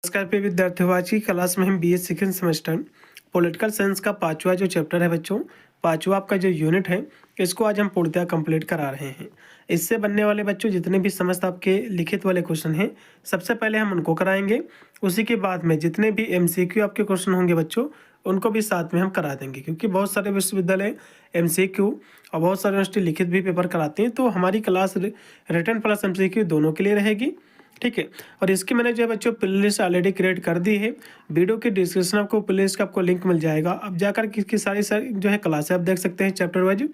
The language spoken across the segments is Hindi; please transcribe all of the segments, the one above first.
नमस्कार प्रिय विद्यार्थियों, आज की क्लास में हम BA second semester political science का पांचवा जो चैप्टर है बच्चों, पांचवा आपका जो यूनिट है, इसको आज हम पूर्णतः कंप्लीट करा रहे हैं। इससे बनने वाले बच्चों जितने भी समस्त आपके लिखित वाले क्वेश्चन हैं, सबसे पहले हम उनको कराएंगे। उसी के बाद में जितने भी एमसीक्यू आपके क्वेश्चन होंगे बच्चों, उनको भी साथ में हम करा देंगे, क्योंकि बहुत सारे विश्वविद्यालय एमसीक्यू और बहुत सारे यूनिवर्सिटी लिखित भी पेपर कराते हैं। तो हमारी क्लास रिटन प्लस एमसीक्यू दोनों के लिए रहेगी, ठीक है। और इसकी मैंने जो है बच्चों प्ले लिस्ट ऑलरेडी क्रिएट कर दी है। वीडियो के डिस्क्रिप्शन आपको प्ले लिस्ट का आपको लिंक मिल जाएगा। अब जाकर किसकी सारी जो है क्लासें आप देख सकते हैं, चैप्टर वाइज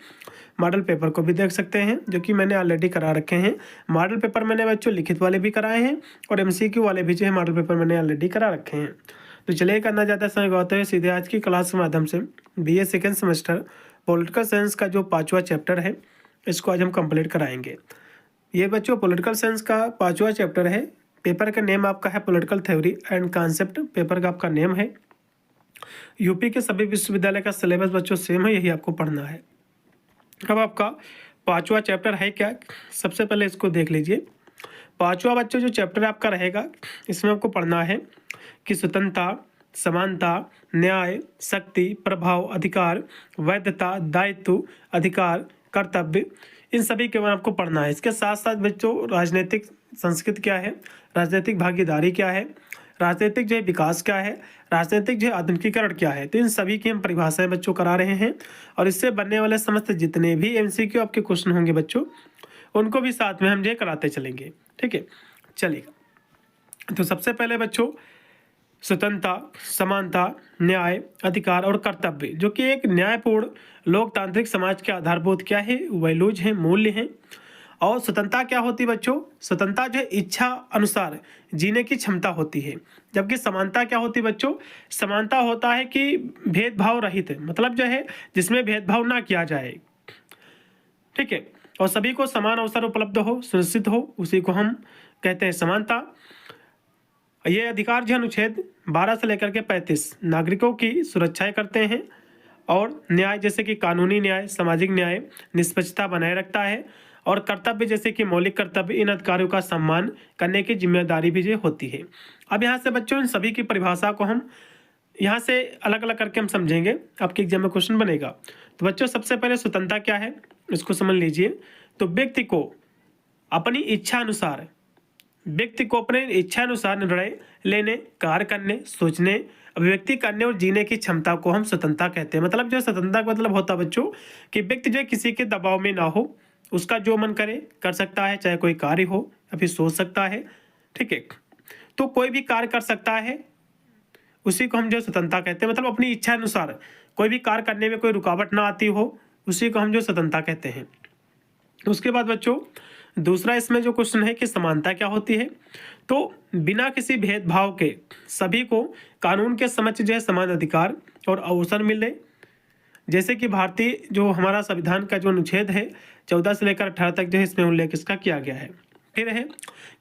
मॉडल पेपर को भी देख सकते हैं, जो कि मैंने ऑलरेडी करा रखे हैं। मॉडल पेपर मैंने बच्चों लिखित वाले भी कराए हैं और एमसीक्यू वाले भी जो है मॉडल पेपर मैंने ऑलरेडी करा रखे हैं। तो चलिए करना ज़्यादा समय गवाते हुए सीधे आज की क्लास के माध्यम से BA second semester political science का जो पाँचवा चैप्टर है, इसको आज हम कंप्लीट कराएंगे। ये बच्चों पॉलिटिकल साइंस का पांचवा चैप्टर है। पेपर का नेम आपका है political theory and concept. Paper का आपका नेम है। यूपी के सभी विश्वविद्यालय का सिलेबस बच्चों सेम है, यही आपको पढ़ना है। अब आपका पांचवा चैप्टर है क्या, सबसे पहले इसको देख लीजिए। पांचवा बच्चों जो चैप्टर आपका रहेगा, इसमें आपको पढ़ना है कि स्वतंत्रता, समानता, न्याय, शक्ति, प्रभाव, अधिकार, वैधता, दायित्व, अधिकार, कर्तव्य, इन सभी के बारे में आपको पढ़ना है। इसके साथ साथ बच्चों राजनीतिक संस्कृति क्या है, राजनीतिक भागीदारी क्या है, राजनीतिक जो है विकास क्या है, राजनीतिक जो है आधुनिकीकरण क्या है, तो इन सभी की हम परिभाषाएं बच्चों करा रहे हैं। और इससे बनने वाले समस्त जितने भी एमसीक्यू आपके क्वेश्चन होंगे बच्चों, उनको भी साथ में हम जो कराते चलेंगे, ठीक है। चलिएगा, तो सबसे पहले बच्चों स्वतंत्रता, समानता, न्याय, अधिकार और कर्तव्य, जो कि एक न्यायपूर्ण लोकतांत्रिक समाज के आधारभूत क्या है, वैल्यूज हैं, मूल्य हैं। और स्वतंत्रता क्या होती है बच्चों, स्वतंत्रता जो है इच्छा अनुसार जीने की क्षमता होती है। जबकि समानता क्या होती है बच्चों, समानता होता है कि भेदभाव रहित, मतलब जो है जिसमें भेदभाव ना किया जाए, ठीक है, और सभी को समान अवसर उपलब्ध हो, सुनिश्चित हो, उसी को हम कहते हैं समानता। ये अधिकार जो अनुच्छेद 12 से लेकर के 35 नागरिकों की सुरक्षाएं करते हैं। और न्याय जैसे कि कानूनी न्याय, सामाजिक न्याय, निष्पक्षता बनाए रखता है। और कर्तव्य जैसे कि मौलिक कर्तव्य, इन अधिकारों का सम्मान करने की जिम्मेदारी भी जो होती है। अब यहाँ से बच्चों इन सभी की परिभाषा को हम यहाँ से अलग अलग करके हम समझेंगे, आपके एग्जाम में क्वेश्चन बनेगा। तो बच्चों सबसे पहले स्वतंत्रता क्या है, इसको समझ लीजिए। तो व्यक्ति को अपनी इच्छा अनुसार, व्यक्ति को अपने इच्छा अनुसार निर्णय लेने, कार्य करने, सोचने, अभिव्यक्ति करने और जीने की क्षमता को हम स्वतंत्रता कहते हैं। मतलब जो स्वतंत्रता का मतलब होता है बच्चों कि व्यक्ति जो किसी के दबाव में ना हो, उसका जो मन करे कर सकता है, चाहे कोई कार्य हो या फिर सोच सकता है, ठीक है। तो कोई भी कार्य कर सकता है, उसी को हम जो स्वतंत्रता कहते हैं। मतलब अपनी इच्छा अनुसार कोई भी कार्य करने में कोई रुकावट ना आती हो, उसी को हम जो स्वतंत्रता कहते हैं। उसके बाद बच्चों दूसरा इसमें जो क्वेश्चन है कि समानता क्या होती है। तो बिना किसी भेदभाव के सभी को कानून के समक्ष जो है समान अधिकार और अवसर मिले। जैसे कि भारतीय जो हमारा संविधान का जो अनुच्छेद है 14 से लेकर 18 तक जो है इसमें उल्लेख इसका किया गया है। फिर है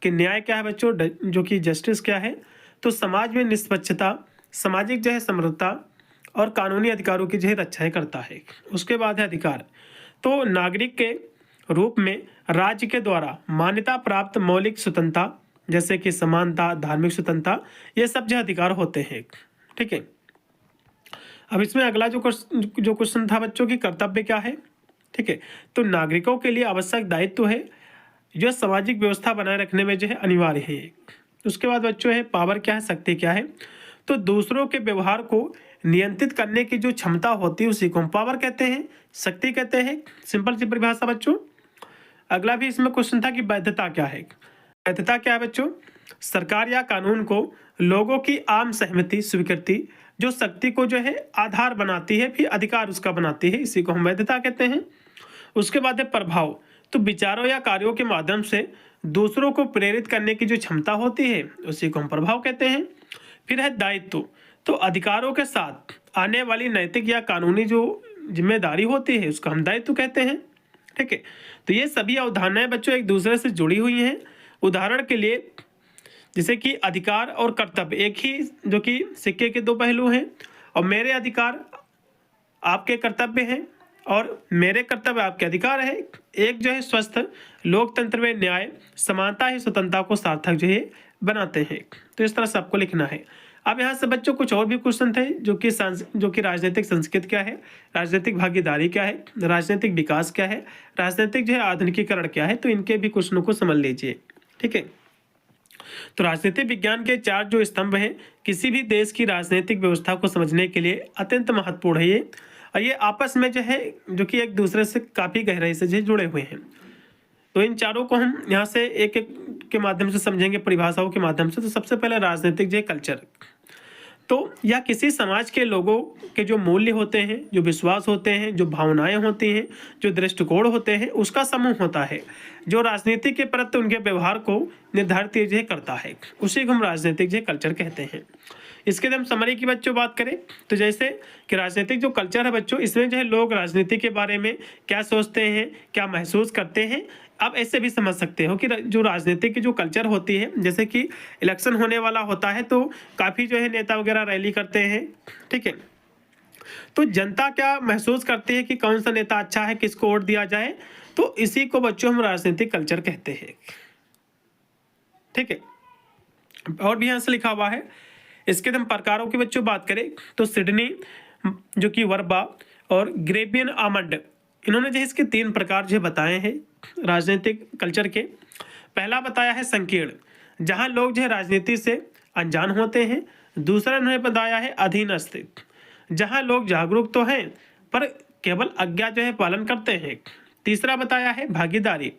कि न्याय क्या है बच्चों, जो कि जस्टिस क्या है। तो समाज में निष्पक्षता, सामाजिक जो है समृद्धता और कानूनी अधिकारों की जो है रक्षा करता है। उसके बाद है अधिकार। तो नागरिक के रूप में राज्य के द्वारा मान्यता प्राप्त मौलिक स्वतंत्रता, जैसे कि समानता, धार्मिक स्वतंत्रता, ये सब जो अधिकार होते हैं, ठीक है। अब इसमें अगला जो क्वेश्चन था बच्चों की कर्तव्य क्या है, ठीक है। तो नागरिकों के लिए आवश्यक दायित्व है जो सामाजिक व्यवस्था बनाए रखने में जो है अनिवार्य है। उसके बाद बच्चों है पावर क्या है, शक्ति क्या है। तो दूसरों के व्यवहार को नियंत्रित करने की जो क्षमता होती है उसी को हम पावर कहते हैं, शक्ति कहते हैं। सिंपल सी परिभाषा बच्चों। अगला भी इसमें क्वेश्चन था कि वैधता क्या है। वैधता क्या है बच्चों, सरकार या कानून को लोगों की आम सहमति, स्वीकृति, जो शक्ति को जो है आधार बनाती है, फिर अधिकार उसका बनाती है, इसी को हम वैधता कहते हैं। उसके बाद है प्रभाव। तो विचारों या कार्यों के माध्यम से दूसरों को प्रेरित करने की जो क्षमता होती है उसी को हम प्रभाव कहते हैं। फिर है दायित्व। तो अधिकारों के साथ आने वाली नैतिक या कानूनी जो जिम्मेदारी होती है उसका हम दायित्व कहते हैं, ठीक है। तो ये सभी अवधारणाएं बच्चों एक दूसरे से जुड़ी हुई हैं। उदाहरण के लिए जैसे कि अधिकार और कर्तव्य एक ही जो कि सिक्के के दो पहलू हैं, और मेरे अधिकार आपके कर्तव्य हैं और मेरे कर्तव्य आपके अधिकार है। एक जो है स्वस्थ लोकतंत्र में न्याय, समानता ही स्वतंत्रता को सार्थक जो है बनाते हैं। तो इस तरह से आपको लिखना है। अब यहाँ से बच्चों कुछ और भी क्वेश्चन थे जो कि राजनीतिक संस्कृति क्या है, राजनीतिक भागीदारी क्या है, राजनीतिक विकास क्या है, राजनीतिक जो है आधुनिकीकरण क्या है, तो इनके भी क्वेश्चनों को समझ लीजिए। ठीक है, तो राजनीतिक विज्ञान के 4 जो स्तंभ हैं किसी भी देश की राजनीतिक व्यवस्था को समझने के लिए अत्यंत महत्वपूर्ण है ये, और ये आपस में जो है जो कि एक दूसरे से काफ़ी गहराई से जो जुड़े हुए हैं। तो इन चारों को हम यहाँ से एक एक के माध्यम से समझेंगे, परिभाषाओं के माध्यम से। तो सबसे पहले राजनीतिक जो कल्चर, तो यह किसी समाज के लोगों के जो मूल्य होते हैं, जो विश्वास होते हैं, जो भावनाएं होती हैं, जो दृष्टिकोण होते हैं, उसका समूह होता है जो राजनीति के प्रति उनके व्यवहार को निर्धारित जो करता है, उसी को हम राजनीतिक जो कल्चर कहते हैं। इसके हम समरी की बच्चों बात करें तो जैसे कि राजनीतिक जो कल्चर है बच्चों, इसमें जो है लोग राजनीति के बारे में क्या सोचते हैं, क्या महसूस करते हैं। आप ऐसे भी समझ सकते हो कि जो राजनीतिक की जो कल्चर होती है, जैसे कि इलेक्शन होने वाला होता है तो काफ़ी जो है नेता वगैरह रैली करते हैं। ठीक है, तो जनता क्या महसूस करती है कि कौन सा नेता अच्छा है, किसको वोट दिया जाए, तो इसी को बच्चों हम राजनीतिक कल्चर कहते हैं। ठीक है, और भी यहाँ से लिखा हुआ है। इसके हम प्रकारों की बच्चों बात करें तो सिडनी जो कि वर्बा और ग्रेबियन आमंड, इन्होंने जो इसके 3 प्रकार जो बताए हैं राजनीतिक कल्चर के। पहला बताया है संकीर्ण, जहां लोग जो है राजनीति से अनजान होते हैं। दूसरा इन्होंने बताया है अधीनस्थ, जहां लोग जागरूक तो हैं पर केवल आज्ञा जो है पालन करते हैं। तीसरा बताया है भागीदारी,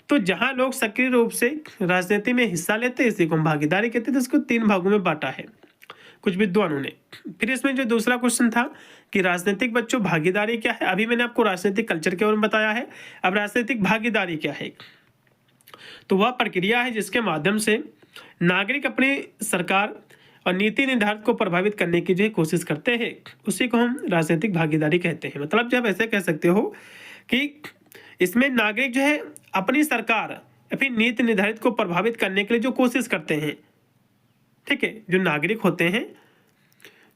तो जहां लोग सक्रिय रूप से राजनीति में हिस्सा लेते हैं, इसी को हम भागीदारी कहते हैं। तो इसको 3 भागों में बांटा है कुछ विद्वानों ने। फिर इसमें जो दूसरा क्वेश्चन था कि राजनीतिक बच्चों भागीदारी क्या है, अभी मैंने आपको राजनीतिक कल्चर के बारे में बताया है। अब राजनीतिक भागीदारी क्या है, तो वह प्रक्रिया है जिसके माध्यम से नागरिक अपनी सरकार और नीति निर्धारक को प्रभावित करने की जो कोशिश करते हैं, उसी को हम राजनीतिक भागीदारी कहते हैं। मतलब जब ऐसे कह सकते हो कि इसमें नागरिक जो है अपनी सरकार या फिर नीति निर्धारित को प्रभावित करने के लिए जो कोशिश करते हैं। ठीक है, जो नागरिक होते हैं,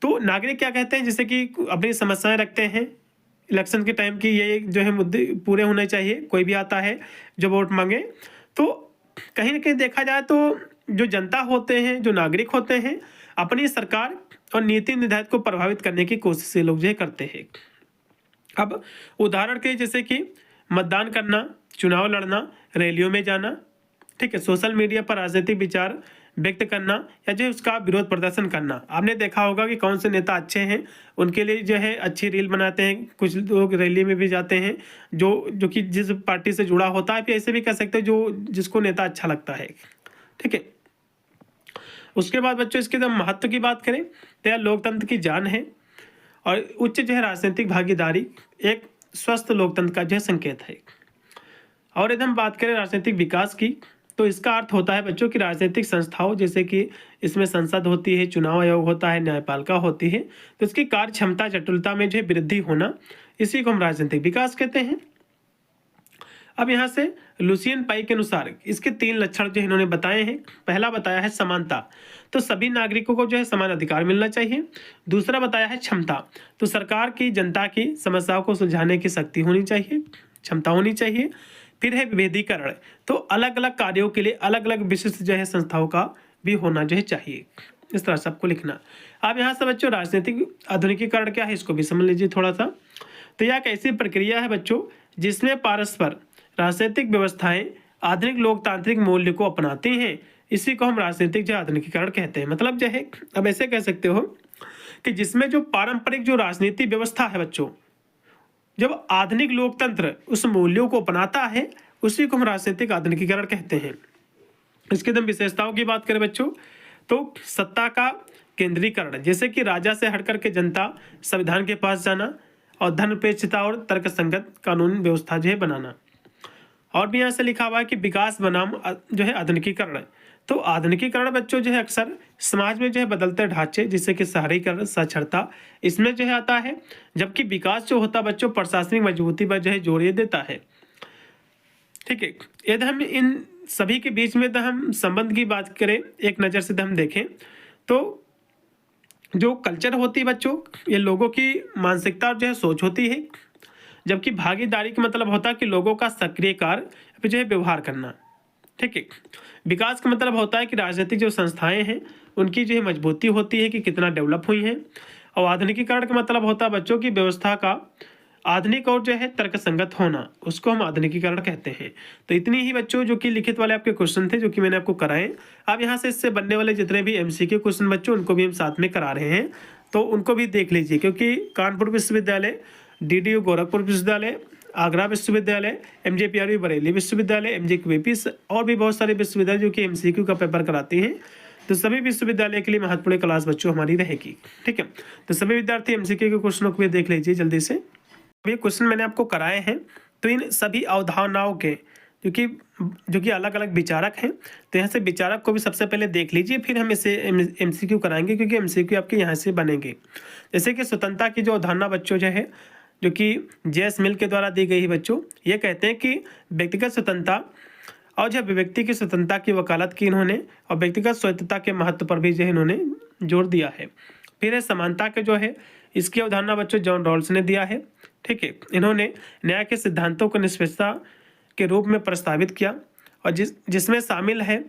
तो नागरिक क्या कहते हैं, जैसे कि अपनी समस्याएं रखते हैं इलेक्शन के टाइम की, ये जो है मुद्दे पूरे होने चाहिए। कोई भी आता है जो वोट मांगे, तो कहीं ना कहीं देखा जाए तो जो जनता होते हैं, जो नागरिक होते हैं, अपनी सरकार और नीति निर्धारित को प्रभावित करने की कोशिश से लोग जो करते हैं। अब उदाहरण के जैसे कि मतदान करना, चुनाव लड़ना, रैलियों में जाना, ठीक है, सोशल मीडिया पर राजनीतिक विचार व्यक्त करना या जो उसका विरोध प्रदर्शन करना। आपने देखा होगा कि कौन से नेता अच्छे हैं, उनके लिए जो है अच्छी रील बनाते हैं। कुछ लोग रैली में भी जाते हैं जो कि जिस पार्टी से जुड़ा होता है, फिर ऐसे भी कह सकते हैं जो जिसको नेता अच्छा लगता है। ठीक है, उसके बाद बच्चों इसके जब महत्व की बात करें तो यह लोकतंत्र की जान है और उच्च जो है राजनीतिक भागीदारी एक स्वस्थ लोकतंत्र का जो है संकेत है। और यदि हम बात करें राजनीतिक विकास की, तो इसका अर्थ होता है बच्चों की राजनीतिक संस्थाओं, जैसे कि इसमें संसद होती है, चुनाव आयोग होता है, न्यायपालिका होती है, तो इसकी कार्य क्षमता जटिलता में जो है वृद्धि होना, इसी को हम राजनीतिक विकास कहते हैं। अब यहाँ से लुसियन पाई के अनुसार इसके 3 लक्षण जो इन्होंने बताए हैं। पहला बताया है समानता, तो सभी नागरिकों को जो है समान अधिकार मिलना चाहिए। दूसरा बताया है क्षमता, तो सरकार की जनता की समस्याओं को सुलझाने की शक्ति होनी चाहिए, क्षमता होनी चाहिए। फिर है विभेदीकरण, तो अलग अलग कार्यों के लिए अलग अलग विशिष्ट जो है संस्थाओं का भी होना जो है चाहिए। इस तरह से आपको लिखना। अब यहाँ से बच्चों राजनीतिक आधुनिकीकरण क्या है, इसको भी समझ लीजिए थोड़ा सा। तो यह एक ऐसी प्रक्रिया है बच्चों जिसमें परस्पर राजनीतिक व्यवस्थाएं आधुनिक लोकतांत्रिक मूल्य को अपनाती हैं, इसी को हम राजनीतिक जो आधुनिकीकरण कहते हैं। मतलब जो है अब ऐसे कह सकते हो कि जिसमें जो पारंपरिक जो राजनीति व्यवस्था है बच्चों, जब आधुनिक लोकतंत्र उस मूल्यों को अपनाता है, उसी को हम राजनीतिक आधुनिकीकरण कहते हैं। इसके हम विशेषताओं की बात करें बच्चों, तो सत्ता का केंद्रीकरण, जैसे कि राजा से हटकर के जनता संविधान के पास जाना, और धर्मनिरपेक्षता और तर्कसंगत कानून व्यवस्था जो है बनाना। और भी यहाँ से लिखा हुआ है कि विकास बनाम जो है आधुनिकीकरण, तो आधुनिकीकरण बच्चों जो है अक्सर समाज में जो है बदलते ढांचे, जिससे कि शहरीकरण, साक्षरता, इसमें जो है आता है। जबकि विकास जो होता बच्चों प्रशासनिक मजबूती पर जो है जोर देता है। ठीक है, यदि हम इन सभी के बीच में हम संबंध की बात करें, एक नज़र से हम देखें, तो जो कल्चर होती है बच्चों, ये लोगों की मानसिकता जो है सोच होती है। जबकि भागीदारी का मतलब होता है कि लोगों का सक्रिय कार्य जो है व्यवहार करना। ठीक है, विकास का मतलब होता है कि राजनीतिक जो संस्थाएं हैं उनकी जो है मजबूती होती है कि कितना डेवलप हुई हैं। और आधुनिकीकरण का मतलब होता है बच्चों की व्यवस्था का आधुनिक और जो है तर्कसंगत होना, उसको हम आधुनिकीकरण कहते हैं। तो इतनी ही बच्चों जो कि लिखित वाले आपके क्वेश्चन थे जो कि मैंने आपको कराए। अब यहाँ से इससे बनने वाले जितने भी एमसीक्यू क्वेश्चन बच्चों उनको भी हम साथ में करा रहे हैं, तो उनको भी देख लीजिए, क्योंकि कानपुर विश्वविद्यालय, डीडीयू गोरखपुर विश्वविद्यालय, आगरा विश्वविद्यालय, एमजेपीआरवी बरेली विश्वविद्यालय, एमजेक्यूवीपी और भी बहुत सारे विश्वविद्यालय जो कि एमसीक्यू का पेपर कराती हैं। तो सभी विश्वविद्यालय के लिए महत्वपूर्ण क्लास बच्चों हमारी रहेगी। ठीक है, तो सभी विद्यार्थी एमसीक्यू के क्वेश्चनों को भी देख लीजिए जल्दी से। ये क्वेश्चन मैंने आपको कराए हैं, तो इन सभी अवधारणाओं के जो कि अलग अलग विचारक हैं, तो यहाँ से विचारक को भी सबसे पहले देख लीजिए, फिर हम इसे एमसीक्यू कराएंगे, क्योंकि एमसीक्यू आपके यहाँ से बनेंगे। जैसे कि स्वतंत्रता की जो अवधारणा बच्चों जो है, जो कि जेएस मिल के द्वारा दी गई है बच्चों, ये कहते हैं कि व्यक्तिगत स्वतंत्रता और जो अभिव्यक्ति की स्वतंत्रता की वकालत की इन्होंने, और व्यक्तिगत स्वायत्तता के महत्व पर भी जो है इन्होंने जोर दिया है। फिर है समानता के जो है, इसकी अवधारणा बच्चों जॉन रॉल्स ने दिया है। ठीक है, इन्होंने न्याय के सिद्धांतों को निष्पक्षता के रूप में प्रस्तावित किया, और जिसमें शामिल है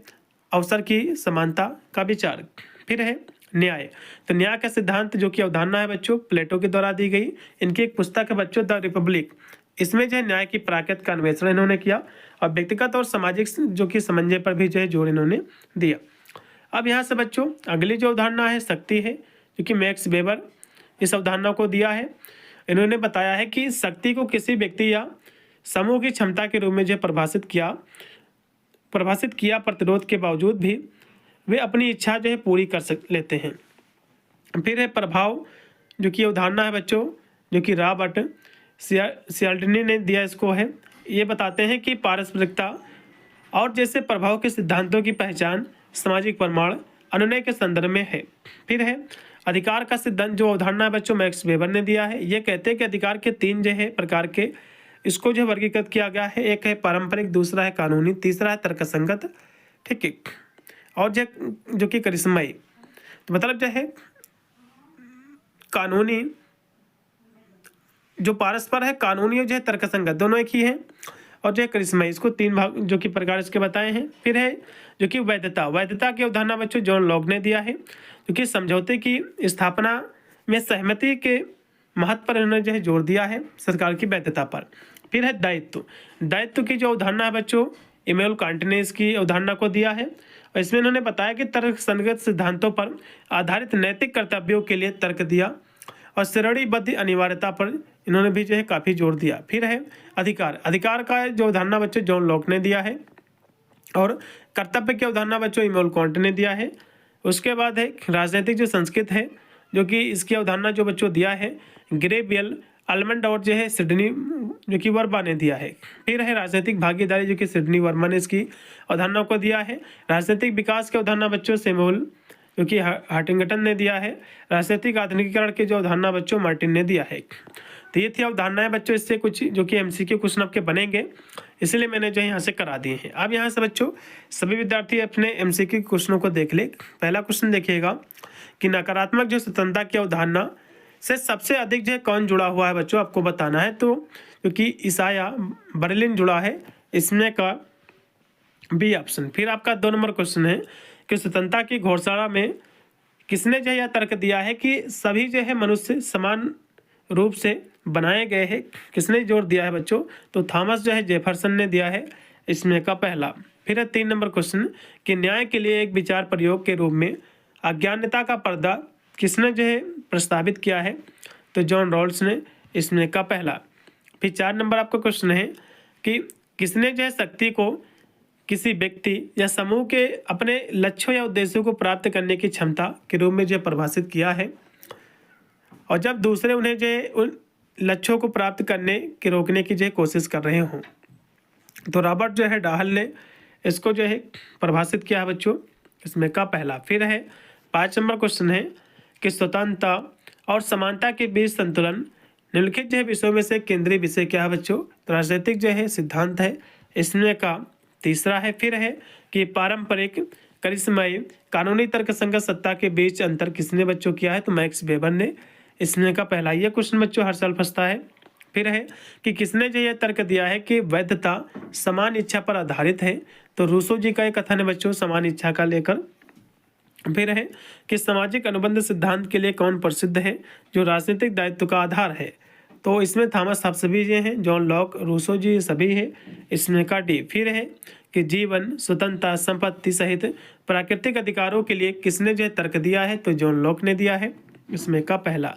अवसर की समानता का विचार। फिर है न्याय, तो न्याय का सिद्धांत जो कि अवधारणा है बच्चों प्लेटो के द्वारा दी गई। इनकी एक पुस्तक है बच्चों द रिपब्लिक, इसमें जो है न्याय की प्राकृत का अन्वेषण इन्होंने किया, और व्यक्तिगत और सामाजिक जो कि समन्वय पर भी जो है जोर इन्होंने दिया। अब यहाँ से बच्चों अगली जो अवधारणा है शक्ति है, जो कि मैक्स वेबर इस अवधारणा को दिया है। इन्होंने बताया है कि शक्ति को किसी व्यक्ति या समूह की क्षमता के रूप में जो परिभाषित किया प्रतिरोध के बावजूद भी वे अपनी इच्छा जो है पूरी कर लेते हैं। फिर है प्रभाव, जो कि अवधारणा है बच्चों जो कि रॉबर्ट सियाल्डनी ने दिया इसको है। ये बताते हैं कि पारस्परिकता और जैसे प्रभाव के सिद्धांतों की पहचान सामाजिक प्रमाण अनुनय के संदर्भ में है। फिर है अधिकार का सिद्धांत, जो अवधारणा है बच्चों मैक्स वेबर ने दिया है। ये कहते हैं कि अधिकार के तीन जो है प्रकार के इसको जो वर्गीकृत किया गया है, एक है पारंपरिक, दूसरा है कानूनी, तीसरा है तर्कसंगत। ठीक है, और जो कि करिश्माई, तो मतलब जो है कानूनी जो पारस्पर है, कानूनी और जो है तर्कसंगत, दोनों एक ही है। और जो है करिश्माई, इसको तीन भाग जो कि प्रकार इसके बताए हैं। फिर है जो कि वैधता की अवधारणा बच्चों जॉन लॉक ने दिया है, जो कि समझौते की स्थापना में सहमति के महत्व पर इन्होंने जो है जोर दिया है, सरकार की वैधता पर। फिर है दायित्व की जो अवधारणा है बच्चों इमैनुअल कांट ने इसकी अवधारणा को दिया है, और इसमें इन्होंने बताया कि तर्कसंगत सिद्धांतों पर आधारित नैतिक कर्तव्यों के लिए तर्क दिया, और श्रेणीबद्ध अनिवार्यता पर इन्होंने भी जो है काफ़ी जोर दिया। फिर है अधिकार का जो अवधारणा बच्चों जॉन लॉक ने दिया है, और कर्तव्य की अवधारणा बच्चों इमैनुअल कांट ने दिया है। उसके बाद है राजनीतिक जो संस्कृत है, जो कि इसकी अवधारणा जो बच्चों दिया है ग्रेबियल आलमंड और जो है सिडनी जो कि वर्मा ने दिया है। फिर है राजनीतिक भागीदारी, जो कि सिडनी वर्मा ने इसकी अवधारणा को दिया है। राजनीतिक विकास की अवधारणा बच्चों सैमुअल जो कि हार्टिंगटन ने दिया है। राजनीतिक आधुनिकीकरण की जो अवधारणा बच्चों मार्टिन ने दिया है। तो ये थी अवधारणाएं बच्चों, इससे कुछ जो कि एमसीक्यू क्वेश्चन आपके बनेंगे, इसलिए मैंने जो यहाँ से करा दिए हैं। अब यहाँ से बच्चों सभी विद्यार्थी अपने एमसीक्यू क्वेश्चनों को देख ले। पहला क्वेश्चन देखिएगा कि नकारात्मक जो स्वतंत्रता की अवधारणा से सबसे अधिक जो है कौन जुड़ा हुआ है बच्चों, आपको बताना है। तो क्योंकि ईसाया बर्लिन जुड़ा है, इसमें का बी ऑप्शन। फिर आपका 2 नंबर क्वेश्चन है कि स्वतंत्रता की घोषणा में किसने जो है यह तर्क दिया है कि सभी जो है मनुष्य समान रूप से बनाए गए हैं, किसने जोर दिया है बच्चों, तो थॉमस जो है जेफरसन ने दिया है, इसमें का पहला। फिर है 3 नंबर क्वेश्चन कि न्याय के लिए एक विचार प्रयोग के रूप में अज्ञानता का पर्दा किसने जो है प्रस्तावित किया है, तो जॉन रॉल्स ने, इसमें का पहला। फिर 4 नंबर आपका क्वेश्चन है कि किसने जो है शक्ति को किसी व्यक्ति या समूह के अपने लक्ष्यों या उद्देश्यों को प्राप्त करने की क्षमता के रूप में जो परिभाषित किया है, और जब दूसरे उन्हें जो है उन लक्ष्यों को प्राप्त करने के रोकने की जो है कोशिश कर रहे हों, तो रॉबर्ट जो है डाहल ने इसको जो है परिभाषित किया है बच्चों, इसमें का पहला। फिर है 5 नंबर क्वेश्चन है कि स्वतंत्रता और समानता के बीच संतुलन निम्नलिखित जो है विषयों में से केंद्रीय विषय क्या है बच्चों, तो राजनीतिक जो है सिद्धांत है, इसमें का तीसरा है। फिर है कि पारंपरिक करिश्माई कानूनी तर्कसंगत सत्ता के बीच अंतर किसने बच्चों किया है, तो मैक्स वेबर ने, इसमें का पहला। ये क्वेश्चन बच्चों हर साल फंसता है। फिर है कि किसने जो यह तर्क दिया है कि वैधता समान इच्छा पर आधारित है, तो रूसो जी का एक कथन है बच्चों समान इच्छा का लेकर। फिर है कि सामाजिक अनुबंध सिद्धांत के लिए कौन प्रसिद्ध है, जो राजनीतिक दायित्व का आधार है। तो इसमें थॉमस हॉब्स भी ये हैं, जॉन लॉक, रूसो जी सभी है। इसमें का डी। फिर है कि जीवन, स्वतंत्रता, संपत्ति सहित प्राकृतिक अधिकारों के लिए किसने जो है तर्क दिया है, तो जॉन लॉक ने दिया है। इसमें का पहला।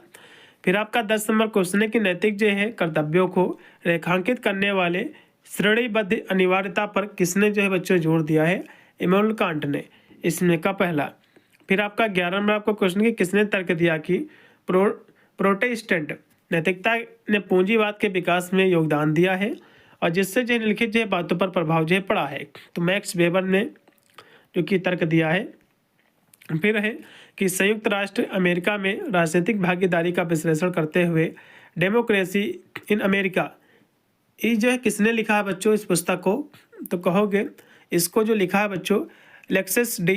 फिर आपका 10 नंबर क्वेश्चन है कि नैतिक जो है कर्तव्यों को रेखांकित करने वाले श्रेणीबद्ध अनिवार्यता पर किसने जो है बच्चों जोर दिया है, इमैनुअल कांट ने। इसमें का पहला। फिर आपका 11 नंबर आपका क्वेश्चन कि किसने तर्क दिया कि प्रोटेस्टेंट नैतिकता ने पूंजीवाद के विकास में योगदान दिया है और जिससे जो निम्नलिखित जो बातों पर प्रभाव जो पड़ा है, तो मैक्स वेबर ने जो कि तर्क दिया है। फिर है कि संयुक्त राष्ट्र अमेरिका में राजनीतिक भागीदारी का विश्लेषण करते हुए डेमोक्रेसी इन अमेरिका, ये जो है किसने लिखा है बच्चों इस पुस्तक को, तो कहोगे इसको जो लिखा है बच्चों लेक्सिस डी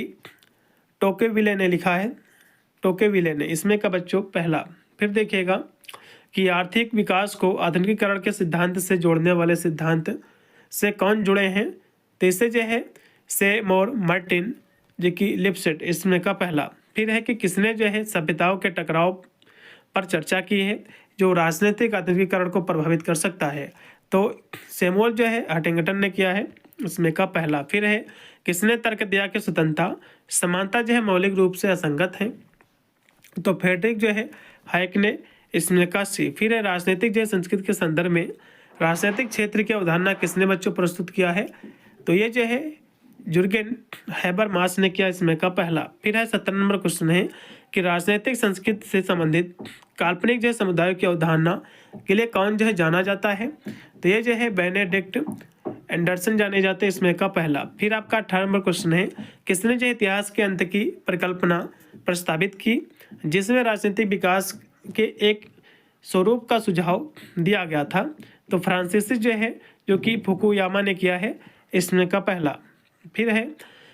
टोकेविले ने लिखा है, टोकेविले ने। इसमें का बच्चों पहला। फिर देखिएगा कि आर्थिक विकास को आधुनिकीकरण के सिद्धांत से जोड़ने वाले सिद्धांत से कौन जुड़े हैं, तो इससे जो है से मोर मार्टिन जो कि लिपसेट। इसमें का पहला। फिर है कि किसने जो है सभ्यताओं के टकराव पर चर्चा की है, जो राजनीतिक आधुनिकीकरण को प्रभावित कर सकता है, तो सैमुअल जो है हंटिंगटन ने किया है। इसमें का पहला। फिर है किसने तर्क दिया कि स्वतंत्रता समानता जो है मौलिक रूप से असंगत है, तो फ्रेडरिक जो है हाइक ने। इसमें का सी। फिर है राजनीतिक जो है संस्कृति के संदर्भ में राजनीतिक क्षेत्र की अवधारणा किसने बच्चों प्रस्तुत किया है, तो ये जो है जुर्गेन हैबरमास ने किया। इसमें का पहला। फिर है 17 नंबर क्वेश्चन है कि राजनीतिक संस्कृति से संबंधित काल्पनिक जो है समुदायों की अवधारणा के लिए कौन जो है जाना जाता है, तो ये जो है बेनेडिक्ट एंडरसन जाने जाते हैं। इसमें का पहला। फिर आपका 18 नंबर क्वेश्चन है किसने जो इतिहास के अंत की परिकल्पना प्रस्तावित की, जिसमें राजनीतिक विकास के एक स्वरूप का सुझाव दिया गया था, तो फ्रांसीसी जो है जो कि फुकुयामा ने किया है। इसमें का पहला। फिर है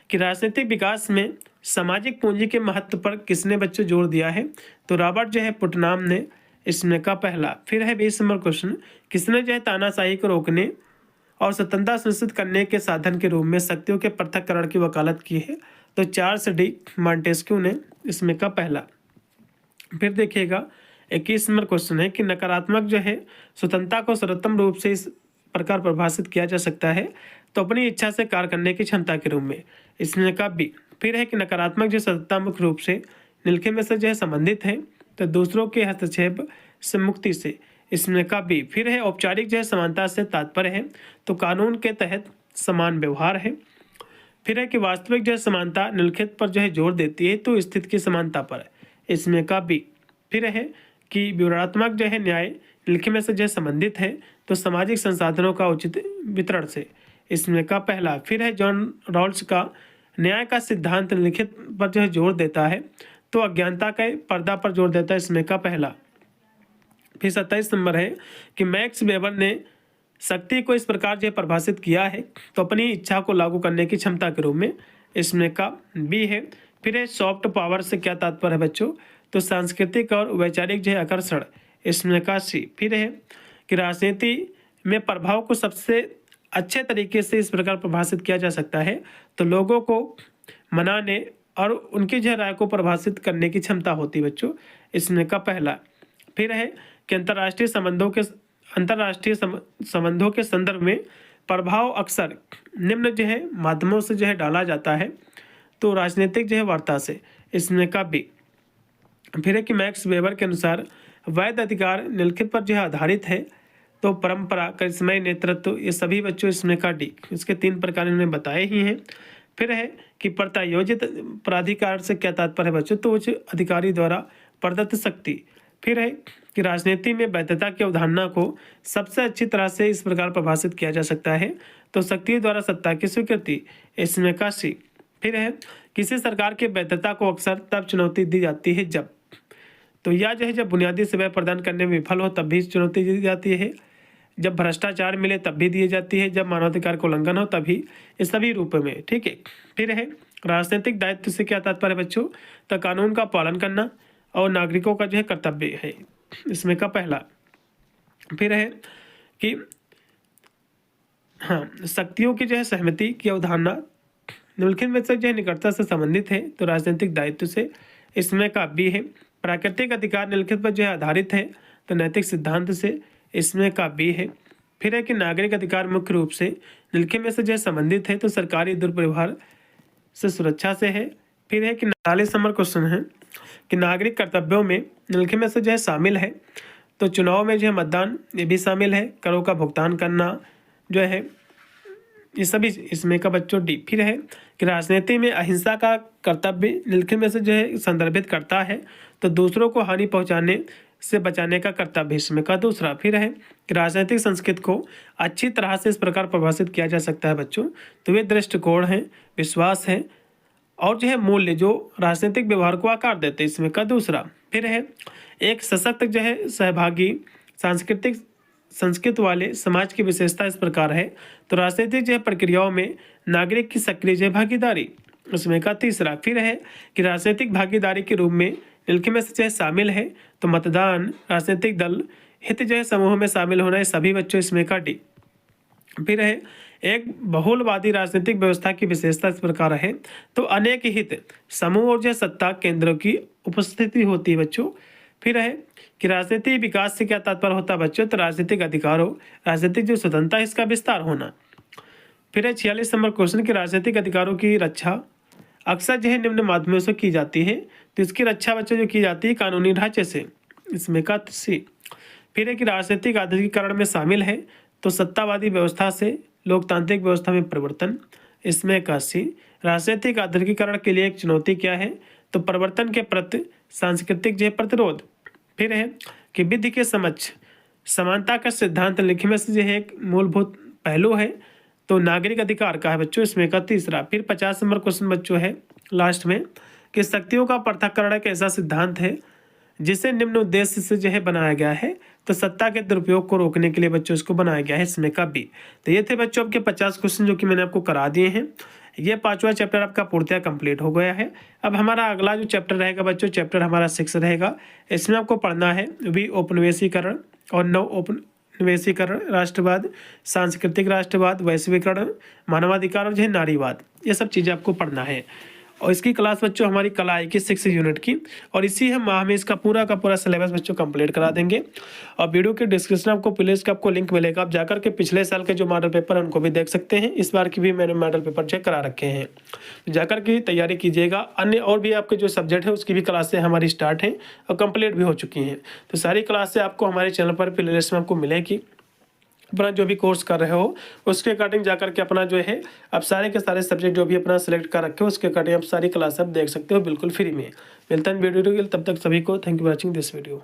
कि राजनीतिक विकास में सामाजिक पूंजी के महत्व पर किसने बच्चों जोर दिया है, तो रॉबर्ट जो है पुटनाम ने। इसमें का पहला। फिर है 20 नंबर क्वेश्चन किसने जो है तानाशाही को रोकने और स्वतंत्रता सुनिश्चित करने के साधन के रूप में शक्तियों के पृथक्करण की वकालत की है, तो चार्ल्स डी मॉन्टेस्क्यू ने। इसमें का पहला। फिर देखिएगा 21 नंबर क्वेश्चन है कि नकारात्मक जो है स्वतंत्रता को सर्वोत्तम रूप से इस प्रकार परिभाषित किया जा सकता है, तो अपनी इच्छा से कार्य करने की क्षमता के रूप में। इसमें का बी। फिर है कि नकारात्मक जो स्वतंत्रता मुख्य रूप से निम्नलिखित में से जो है संबंधित है, तो दूसरों के हस्तक्षेप से मुक्ति से। इसमें का बी। फिर है औपचारिक जो है समानता से तात्पर्य है, तो कानून के तहत समान व्यवहार है। फिर है कि वास्तविक जो है समानता निम्नलिखित पर जो है जोर देती है, तो स्थिति की समानता पर। इसमें का बी। फिर है कि विवरणात्मक जो है न्याय निम्नलिखित में से जो है संबंधित है, तो सामाजिक संसाधनों का उचित वितरण से। इसमें का पहला। फिर है जॉन रॉल्स का न्याय का सिद्धांत निम्नलिखित पर जो है जोर देता है, तो अज्ञानता के पर्दा पर जोर देता है। इसमें का पहला। फिर 27 नंबर है कि मैक्स वेबर ने शक्ति को इस प्रकार जो परिभाषित किया है, तो अपनी इच्छा को लागू करने की क्षमता के रूप में। इसमें का बी है। फिर है सॉफ्ट पावर से क्या तात्पर्य है बच्चों, तो सांस्कृतिक और वैचारिक जो है आकर्षण। इसमें का सी। फिर है कि राजनीति में प्रभाव को सबसे अच्छे तरीके से इस प्रकार परिभाषित किया जा सकता है, तो लोगों को मनाने और उनकी जो राय को परिभाषित करने की क्षमता होती है बच्चों। इसमें का पहला। फिर है कि अंतर्राष्ट्रीय संबंधों के संदर्भ में प्रभाव अक्सर निम्न जो है माध्यमों से जो है डाला जाता है, तो राजनीतिक जो है वार्ता से। इसमें का बी। फिर है कि मैक्स वेबर के अनुसार वैध अधिकार निम्नलिखित पर जो है आधारित है, तो परंपरा, करिश्माई नेतृत्व, ये सभी बच्चों। इसमें का डी। इसके 3 प्रकार इन्होंने बताए ही हैं। फिर है कि प्रत्यायोजित प्राधिकार से क्या तात्पर्य है बच्चों, तो उच्च अधिकारी द्वारा प्रदत्त शक्ति। फिर है कि राजनीति में वैधता की अवधारणा को सबसे अच्छी तरह से इस प्रकार परिभाषित किया जा सकता है, तो शक्ति द्वारा सत्ता की स्वीकृति। इसमें का सी। फिर है किसी सरकार की वैधता को अक्सर तब चुनौती दी जाती है जब, तो यह जो है जब बुनियादी सेवाएं प्रदान करने में विफल हो तब भी चुनौती दी जाती है, जब भ्रष्टाचार मिले तब भी दी जाती है, जब मानवाधिकार को उल्लंघन हो तभी, इस सभी रूप में। ठीक है। फिर है राजनीतिक दायित्व से क्या तात्पर्य बच्चों, तो कानून का पालन करना और नागरिकों का जो है कर्तव्य है। इसमें का पहला। फिर है कि हाँ शक्तियों की जो है सहमति की अवधारणा निम्नलिखित में से जो है निकटता से संबंधित है तो राजनीतिक दायित्व से, इसमें का बी है। प्राकृतिक अधिकार निम्नलिखित पर जो है आधारित है तो नैतिक सिद्धांत से, इसमें का बी है। फिर है कि नागरिक अधिकार मुख्य रूप से निम्नलिखित में से जो है संबंधित है तो सरकारी दुर्व्यवहार से सुरक्षा से है। फिर है कि 40 नंबर क्वेश्चन है कि नागरिक कर्तव्यों में निम्नलिखित में से जो है शामिल है तो चुनाव में जो है मतदान ये भी शामिल है, करों का भुगतान करना जो है ये सभी इसमें का बच्चों डी। फिर है कि राजनीति में अहिंसा का कर्तव्य निम्नलिखित में से जो है संदर्भित करता है तो दूसरों को हानि पहुंचाने से बचाने का कर्तव्य इसमें का दूसरा। फिर है कि राजनीतिक संस्कृति को अच्छी तरह से इस प्रकार परिभाषित किया जा सकता है बच्चों तो वे दृष्टिकोण हैं, विश्वास है और जो है मूल्य जो राजनीतिक व्यवहार को आकार देते हैं, इसमें का दूसरा। फिर है एक सशक्त जो है सहभागी सांस्कृतिक संस्कृत वाले समाज की विशेषता इस प्रकार है तो राजनीतिक जो है प्रक्रियाओं में नागरिक की सक्रिय जो भागीदारी, उसमें का तीसरा। फिर है कि राजनीतिक भागीदारी के रूप में निम्नलिखित में से जो है शामिल है तो मतदान, राजनीतिक दल, हित जो है समूह में शामिल होना, है सभी बच्चों इसमें का डी। फिर है एक बहुलवादी राजनीतिक व्यवस्था की विशेषता इस प्रकार है तो अनेक हित समूह और जो है सत्ता केंद्रों की उपस्थिति होती है बच्चों। फिर है कि राजनीतिक विकास से क्या तात्पर्य होता है बच्चों तो राजनीतिक अधिकारों, राजनीतिक जो स्वतंत्रता है इसका विस्तार होना। फिर है 46 नंबर क्वेश्चन कि राजनीतिक अधिकारों की रक्षा अक्सर जो है निम्न माध्यमों से की जाती है तो इसकी रक्षा बच्चों जो की जाती है कानूनी ढांचे से, इसमें का सी। फिर है कि राजनीतिक आधुनिकीकरण में शामिल है तो सत्तावादी व्यवस्था से लोकतांत्रिक व्यवस्था में परिवर्तन, इसमें का सी। राजनीतिक आधुनिकीकरण के लिए एक चुनौती क्या है तो परिवर्तन के प्रति सांस्कृतिक जो प्रतिरोध। फिर है कि विधि के समक्ष समानता का सिद्धांत लिखने में से जो है एक मूलभूत पहलू है तो नागरिक अधिकार का है बच्चों, इसमें का तीसरा। फिर 50 नंबर क्वेश्चन बच्चों है लास्ट में कि शक्तियों का पृथक्करण एक ऐसा सिद्धांत है जिसे निम्न उद्देश्य से जो है बनाया गया है तो सत्ता के दुरुपयोग को रोकने के लिए बच्चों इसको बनाया गया है, इसमें का बी। तो ये थे बच्चों आपके 50 क्वेश्चन जो कि मैंने आपको करा दिए हैं। ये 5वां चैप्टर आपका पूर्णतः कंप्लीट हो गया है। अब हमारा अगला जो चैप्टर रहेगा बच्चों, चैप्टर हमारा 6 रहेगा। इसमें आपको पढ़ना है औपनिवेशीकरण और नव औपनिवेशीकरण, राष्ट्रवाद, सांस्कृतिक राष्ट्रवाद, वैश्वीकरण, मानवाधिकार और जो है नारीवाद, ये सब चीज़ें आपको पढ़ना है। और इसकी क्लास बच्चों हमारी कल आएगी 6 यूनिट की और इसी हम माह में इसका पूरा का पूरा सिलेबस बच्चों कंप्लीट करा देंगे। और वीडियो के डिस्क्रिप्शन आपको प्लेलिस्ट का आपको लिंक मिलेगा, आप जाकर के पिछले साल के जो मॉडल पेपर है उनको भी देख सकते हैं। इस बार की भी मैंने मॉडल पेपर चेक करा रखे हैं, जाकर के तैयारी कीजिएगा। अन्य और भी आपके जो सब्जेक्ट है उसकी भी क्लासें हमारी स्टार्ट हैं और कंप्लीट भी हो चुकी हैं। तो सारी क्लासें आपको हमारे चैनल पर प्लेलिस्ट में आपको मिलेगी। अपना जो भी कोर्स कर रहे हो उसके अकॉर्डिंग जाकर के अपना जो है आप सारे के सारे सब्जेक्ट जो भी अपना सेलेक्ट कर रखे हो उसके अकॉर्डिंग आप सारी क्लास आप देख सकते हो बिल्कुल फ्री में। मिलता है वीडियो, तब तक सभी को thank you for watching this video.